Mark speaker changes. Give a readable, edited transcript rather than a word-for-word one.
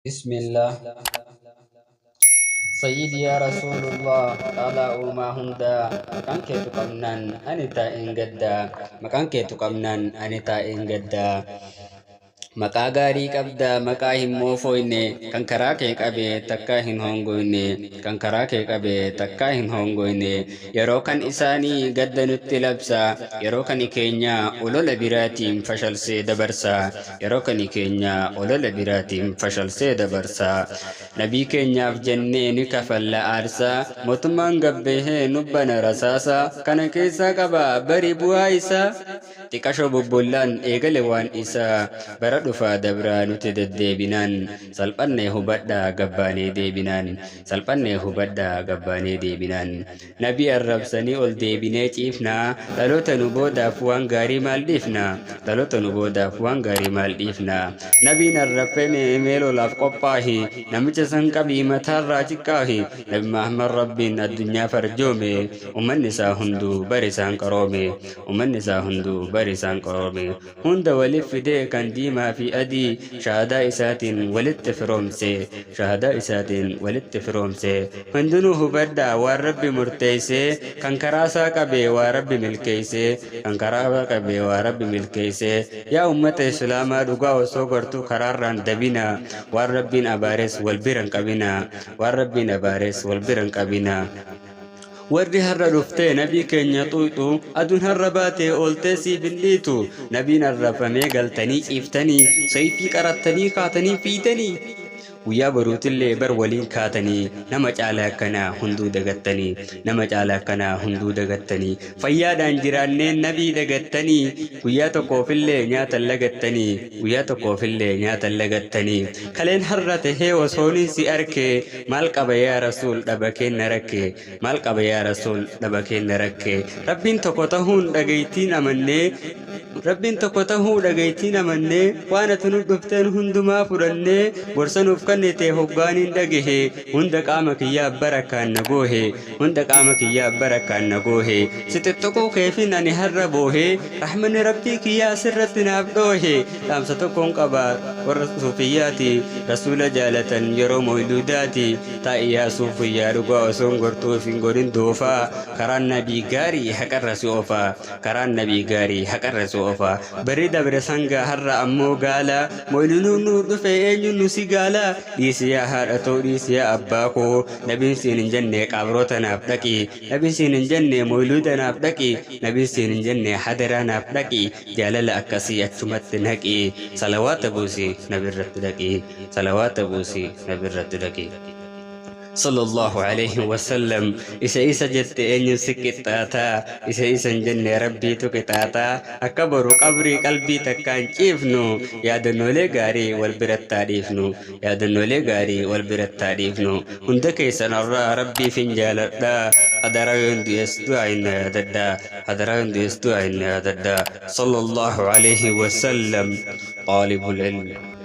Speaker 1: بسم الله. سيدي يا رسول الله على ما هندا مكان كيتو كمنان أنتا إنجدا مكان كيتو كمنان أنتا إنجدا maqaa gaarii qabda maqaa hin moofoyne kan karaa kee qabe takka hin hongoyne kan karaa kee qabe takka hin hongoyne yeroo kan isaanii gadda nutti labsa yeroo kan keenya olola biraatiin fashalsee dabarsa yeroo kan keenya olola biraatiin fashalsee dabarsa nabii keenyaaf jennee ni kafalla aarsa mootummaan gabbehee nubbana rasaasa kana keessaa qaba bari bu'aa isaa xiqqashoo bobbollaan eegale waan isaa bara dhufa dabraa nuti deddeebinaan salphannee hubadhaa gabbaanee deebinaan salphannee hubadhaa gabbaanee deebinaan nabii arrabsanii ol deebinee ciifnaa dhaloota nu boodaaf waan gaarii maal dhiifnaa dhaloota nu boodaaf waan gaarii maal dhiifnaa nabiin arrabfame meelolaaf qophaahi namicha san qabii mataarraa ciqqaahi nabi Muhammad rabbiin addunyaa farjoome ummanni isaa hunduu bari isaan qaroome ummanni isaa hunduu barisan qorome hunda walif fide kan diimaa fi adii shahada isaatiin walitti firoomse shahada isaatiin walitti firoomse hundinuu hubadda waan rabbi murteeyse kan karaa isaa qabe waa rabbi milkeeyse kan karaa qabe waa rabbi milkeeyse yaa ummata islaamaa dhugaa osoo gortuu karaarraan dabina waan rabbiin abaares wal biran qabina waan rabbiin abaares wal biran qabina warri harra dhuftee nabii keenya xuuxu aduun harra baatee ooltee siif hin dhiitu nabiin arrafamee galtanii ciiftanii sayfii qarattanii kaatanii fiitanii guyyaa baruutillee bar waliin kaatanii nama caalaa akkanaa hunduu dagattanii nama caalaa akkanaa hunduu dagattanii fayyaadhaan jiraanneen nabii dagattanii guyyaa tokkoofillee nyaatan lagattanii guyyaa tokkoofillee nyaatan lagattanii kaleen har'a tahee osoonin si arke maal qaba yaa rasuul dhaba keenna rakke maal qaba yaa rasuul dhaba keenna rakke rabbiin tokko tahuun dhagaytiin amannee rabbiin tokko tahuu dhagaytiin amannee waan ati nu dhufteen hundumaa fudhannee gorsanuuf kannete hoggaaniin dhagahe hunda qaama kiyyaa barakaan nagoohe hunda qaama kiyyaa barakaan nagoohe sixixxoquu keefin ani har'a boohe rahmanni rabbii kiyyaa sirratti naaf dhoohe dhaamsa tokkoon qaba warra suufiyyaati rasuula jaalatan yeroo moyluudaati taa'iyyaa suufiyyaa dhugaa osoon gortuuf hin godhin doofaa karaan nabii gaarii haqarra si oofa karaan nabii gaarii haqarra si oofa bari dabre sanga har'a ammoo gaala moyluun nu dhufe eenyuun nu si gaala dhiisiyaa haadha ta'uu dhiisiyaa abbaa koo nabiin siin hin jenne qabroota naaf dhaqi nabiin siin hin jenne moyluuda naaf dhaqi nabiin siin hin jenne hadaraa naaf dhaqi jaalala akkasii achumatti naqi salawaata buusii nabirratti dhaqi salawaata buusii nabirratti dhaqi صلى الله عليه وسلم إسا جت أن سكتاتا إسا جن ربي تكتاتا أكبر قبري قلبي تكان كيفنو يا دنولي غاري والبرت تعريفنو يا دنولي غاري والبرت تعريفنو هندك سنرى ربي فنجال دا قدر يندي استوعين ددا قدر يندي استوعين ددا صلى الله عليه وسلم طالب العلم